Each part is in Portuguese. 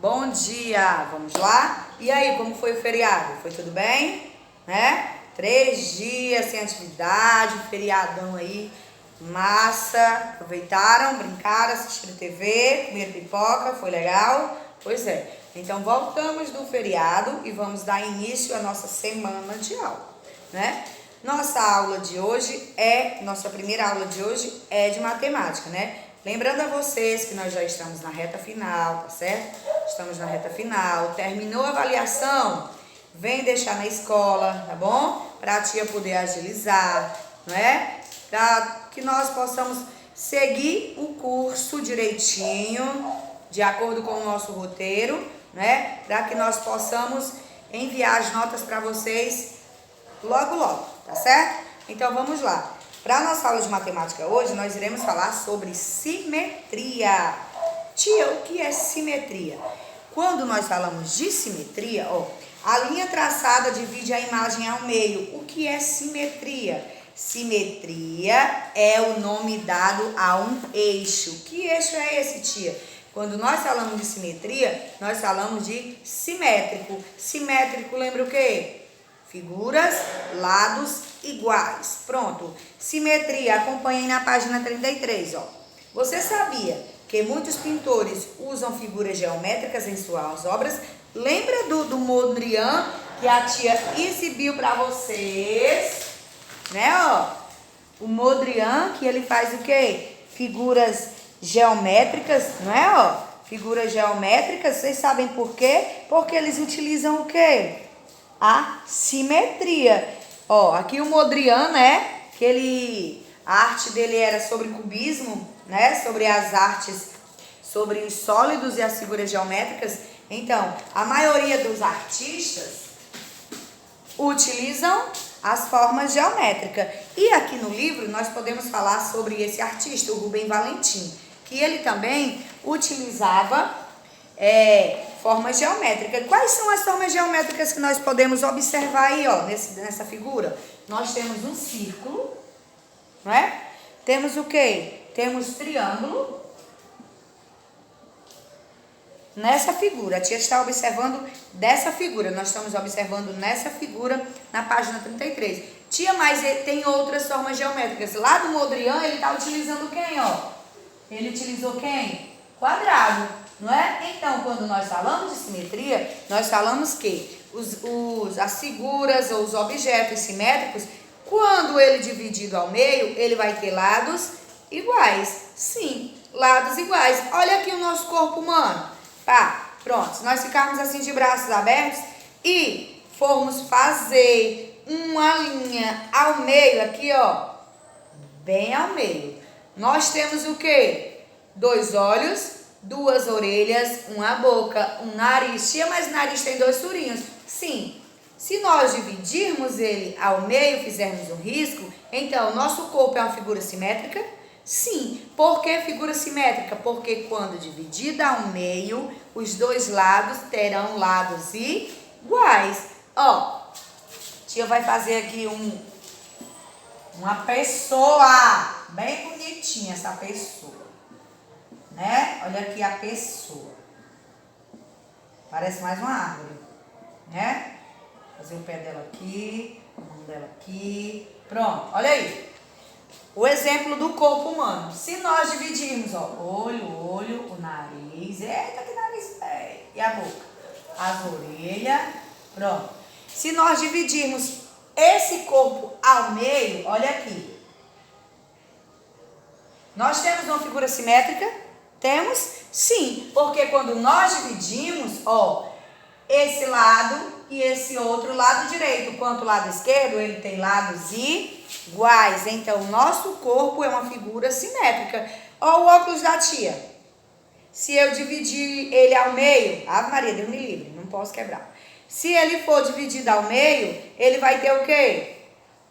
Bom dia, vamos lá? E aí, como foi o feriado? Foi tudo bem? Né? 3 dias sem atividade, feriadão aí, massa. Aproveitaram, brincaram, assistiram TV, comeram pipoca, foi legal? Pois é. Então voltamos do feriado e vamos dar início à nossa semana de aula, né? Nossa primeira aula de hoje é de matemática, né? Lembrando a vocês que nós já estamos na reta final, tá certo? Estamos na reta final, terminou a avaliação, vem deixar na escola, tá bom? Para a tia poder agilizar, não é? Para que nós possamos seguir o curso direitinho, de acordo com o nosso roteiro, né? Para que nós possamos enviar as notas para vocês logo, logo, tá certo? Então vamos lá. Para a nossa aula de matemática hoje, nós iremos falar sobre simetria. Tia, o que é simetria? Quando nós falamos de simetria, ó, a linha traçada divide a imagem ao meio. O que é simetria? Simetria é o nome dado a um eixo. Que eixo é esse, tia? Quando nós falamos de simetria, nós falamos de simétrico. Simétrico lembra o quê? Figuras, lados iguais. Pronto. Simetria, acompanhem na página 33, ó. Você sabia que muitos pintores usam figuras geométricas em suas obras? Lembra do Mondrian que a tia exibiu para vocês, né, ó? O Mondrian, que ele faz o quê? Figuras geométricas, não é, ó? Figuras geométricas, vocês sabem por quê? Porque eles utilizam o quê? A simetria. Ó, aqui o Mondrian, né? A arte dele era sobre cubismo, né? Sobre as artes, sobre os sólidos e as figuras geométricas. Então, a maioria dos artistas utilizam as formas geométricas. E aqui no livro nós podemos falar sobre esse artista, o Rubem Valentim, que ele também utilizava formas geométricas. Quais são as formas geométricas que nós podemos observar aí, ó, nessa figura? Nós temos um círculo, não é? Temos o quê? Temos triângulo. Nessa figura, a tia está observando dessa figura. Nós estamos observando nessa figura na página 33. Tia, mas tem outras formas geométricas. Lá do Mondrian, ele está utilizando quem, ó? Ele utilizou quem? Quadrado, não é? Então, quando nós falamos de simetria, nós falamos que as figuras ou os objetos simétricos, quando ele dividido ao meio, ele vai ter lados iguais. Sim, lados iguais. Olha aqui o nosso corpo humano. Tá, pronto. Se nós ficarmos assim de braços abertos e formos fazer uma linha ao meio, aqui, ó, bem ao meio, nós temos o quê? 2 olhos, 2 orelhas, uma boca, um nariz. Tia, mas o nariz tem 2 furinhos. Sim. Se nós dividirmos ele ao meio, fizermos um risco, então nosso corpo é uma figura simétrica? Sim. Por que figura simétrica? Porque quando dividida ao meio, os 2 lados terão lados iguais. Ó, tia vai fazer aqui uma pessoa, bem bonitinha essa pessoa, né? Olha aqui a pessoa. Parece mais uma árvore, né? Fazer o pé dela aqui, a mão dela aqui. Pronto, olha aí. O exemplo do corpo humano. Se nós dividirmos, ó, olho, o nariz, eita que nariz, e a boca, as orelhas, pronto. Se nós dividirmos esse corpo ao meio, olha aqui. Nós temos uma figura simétrica? Temos? Sim, porque quando nós dividimos, ó, esse lado e esse outro lado direito, quanto o lado esquerdo, ele tem lados iguais. Então, o nosso corpo é uma figura simétrica. Ó o óculos da tia. Se eu dividir ele ao meio, Ave Maria, Deus me livre, não posso quebrar. Se ele for dividido ao meio, ele vai ter o quê?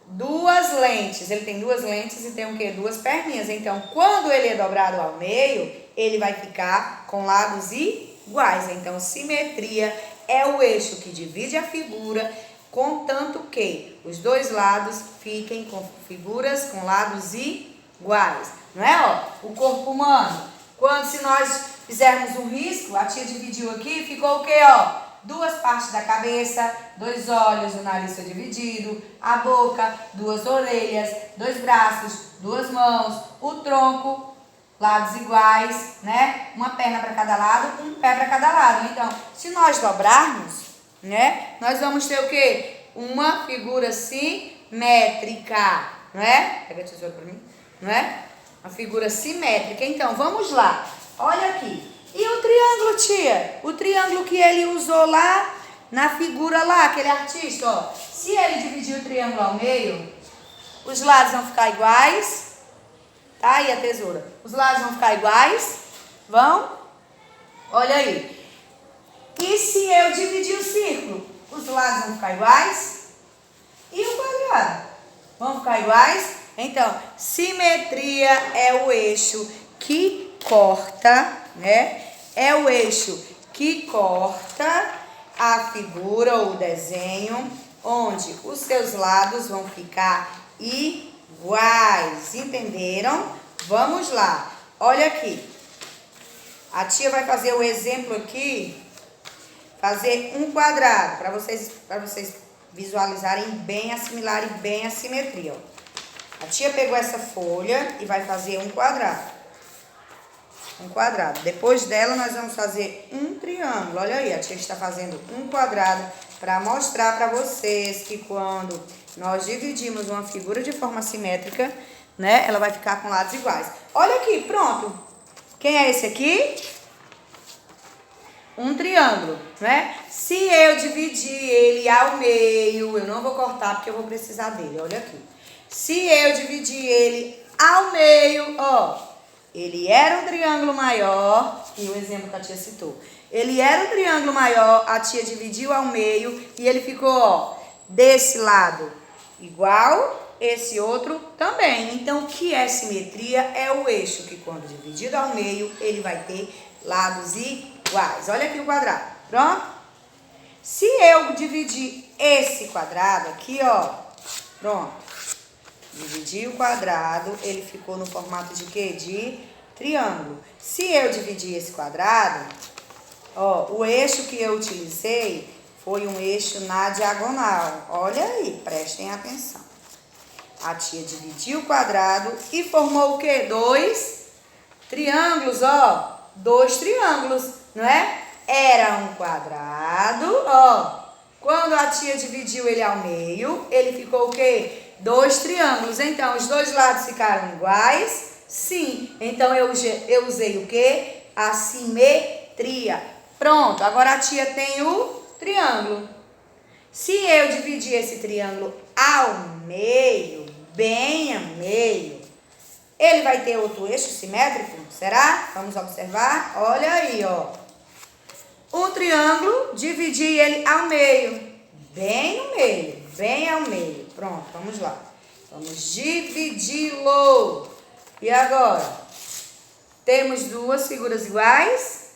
2 lentes. Ele tem 2 lentes e tem o quê? 2 perninhas. Então, quando ele é dobrado ao meio, ele vai ficar com lados iguais. Então, simetria é o eixo que divide a figura, contanto que os 2 lados fiquem com figuras com lados iguais. Não é, ó? O corpo humano. Se nós fizermos um risco, a tia dividiu aqui, ficou o quê, ó? Duas partes da cabeça, dois olhos, o nariz foi dividido, a boca, duas orelhas, dois braços, duas mãos, o tronco, lados iguais, né? Uma perna para cada lado, um pé para cada lado. Então, se nós dobrarmos, né? Nós vamos ter o quê? Uma figura simétrica, não é? Pega a tesoura para mim, não é? Uma figura simétrica. Então, vamos lá. Olha aqui. E o triângulo, tia? O triângulo que ele usou lá na figura lá, aquele artista, ó. Se ele dividir o triângulo ao meio, os lados vão ficar iguais. Tá aí a tesoura. Os lados vão ficar iguais? Vão? Olha aí. E se eu dividir o círculo? Os lados vão ficar iguais? E o quadrado? Vão ficar iguais? Então, simetria é o eixo que corta, né? É o eixo que corta a figura ou o desenho, onde os seus lados vão ficar iguais. Entenderam? Vamos lá. Olha aqui. A tia vai fazer o exemplo aqui, fazer um quadrado, para vocês visualizarem bem, assimilarem bem a simetria. Ó. A tia pegou essa folha e vai fazer um quadrado. Um quadrado. Depois dela, nós vamos fazer um triângulo. Olha aí, a tia está fazendo um quadrado para mostrar para vocês que quando nós dividimos uma figura de forma simétrica, né, ela vai ficar com lados iguais. Olha aqui, pronto. Quem é esse aqui? Um triângulo, né? Se eu dividir ele ao meio, eu não vou cortar porque eu vou precisar dele. Olha aqui. Se eu dividir ele ao meio, ó. Ele era um triângulo maior, e o exemplo que a tia citou. Ele era um triângulo maior, a tia dividiu ao meio e ele ficou, ó, desse lado igual, esse outro também. Então, o que é simetria? É o eixo que, quando dividido ao meio, ele vai ter lados iguais. Olha aqui o quadrado. Pronto? Se eu dividir esse quadrado aqui, ó, pronto. Dividi o quadrado, ele ficou no formato de quê? De triângulo. Se eu dividir esse quadrado, ó, o eixo que eu utilizei foi um eixo na diagonal. Olha aí, prestem atenção. A tia dividiu o quadrado e formou o quê? Dois triângulos, ó. Dois triângulos, não é? Era um quadrado, ó. Quando a tia dividiu ele ao meio, ele ficou o quê? Dois triângulos. Então, os dois lados ficaram iguais? Sim. Então, eu usei o quê? A simetria. Pronto. Agora, a tia tem o triângulo. Se eu dividir esse triângulo ao meio, bem ao meio, ele vai ter outro eixo simétrico? Será? Vamos observar. Olha aí, ó. Um triângulo, dividi ele ao meio. Bem no meio. Bem ao meio. Pronto, vamos lá. Vamos dividi-lo. E agora? Temos duas figuras iguais?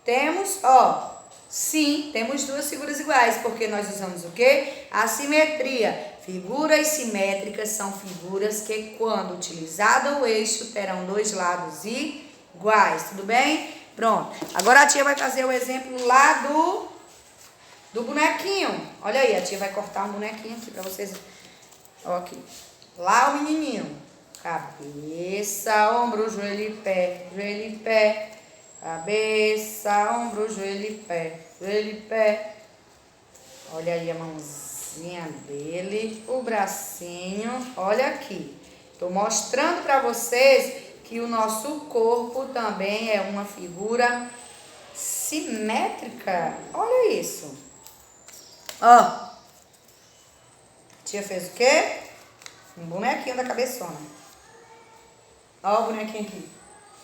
Temos, ó. Sim, temos duas figuras iguais, porque nós usamos o quê? A simetria. Figuras simétricas são figuras que, quando utilizado o eixo, terão dois lados iguais. Tudo bem? Pronto. Agora a tia vai fazer o exemplo lá do bonequinho. Olha aí, a tia vai cortar um bonequinho aqui pra vocês. Ó, aqui. Lá o menininho. Cabeça, ombro, joelho e pé. Joelho e pé. Cabeça, ombro, joelho e pé. Joelho e pé. Olha aí a mãozinha dele. O bracinho. Olha aqui. Tô mostrando pra vocês que o nosso corpo também é uma figura simétrica. Olha isso. Ó. Tia fez o quê? Um bonequinho da cabeçona. Ó o bonequinho aqui.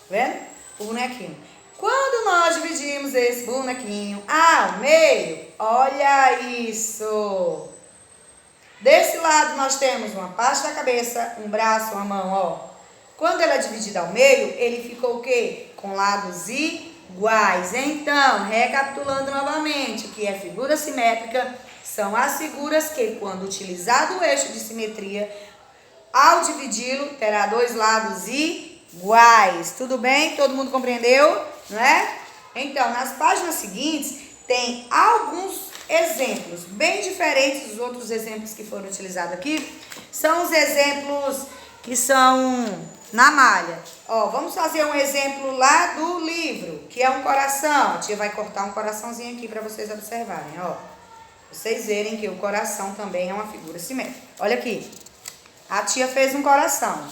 Vendo? O bonequinho. Quando nós dividimos esse bonequinho ao meio, olha isso. Desse lado nós temos uma parte da cabeça, um braço, uma mão, ó. Quando ela é dividida ao meio, ele ficou o quê? Com lados iguais. Então, recapitulando novamente, o que é figura simétrica são as figuras que, quando utilizado o eixo de simetria, ao dividi-lo, terá dois lados iguais. Tudo bem? Todo mundo compreendeu? não é? Então, nas páginas seguintes, tem alguns exemplos bem diferentes dos outros exemplos que foram utilizados aqui. São os exemplos que são na malha. Ó, vamos fazer um exemplo lá do livro, que é um coração. A tia vai cortar um coraçãozinho aqui para vocês observarem, ó. Vocês verem que o coração também é uma figura simétrica. Olha aqui. A tia fez um coração.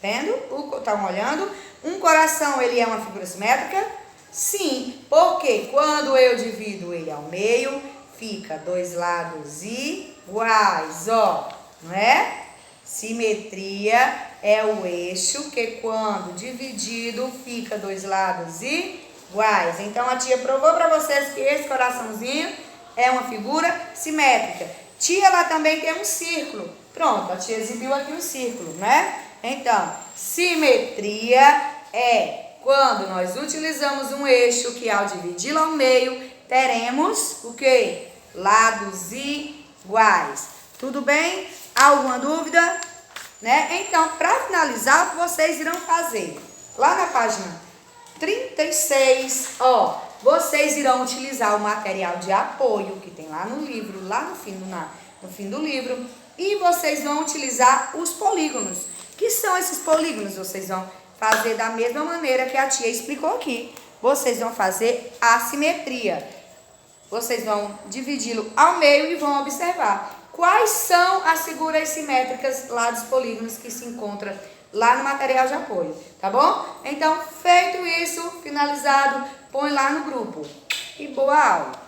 Vendo? Estão olhando? Um coração, ele é uma figura simétrica? Sim, porque quando eu divido ele ao meio, fica dois lados iguais, ó. Não é? Simetria é o eixo que quando dividido fica dois lados iguais. Então a tia provou para vocês que esse coraçãozinho é uma figura simétrica. Tia, lá também tem um círculo. Pronto, a tia exibiu aqui um círculo, né? Então, simetria é quando nós utilizamos um eixo que ao dividi-lo ao meio, teremos o quê? Lados iguais. Tudo bem? Alguma dúvida? Né? Então, para finalizar, o que vocês irão fazer? Lá na página 36, ó, vocês irão utilizar o material de apoio que tem lá no livro, lá no fim do livro, e vocês vão utilizar os polígonos. Que são esses polígonos? Vocês vão fazer da mesma maneira que a tia explicou aqui. Vocês vão fazer a simetria. Vocês vão dividi-lo ao meio e vão observar quais são as figuras simétricas lá dos polígonos que se encontram lá no material de apoio, tá bom? Então, feito isso, finalizado, põe lá no grupo. E boa aula!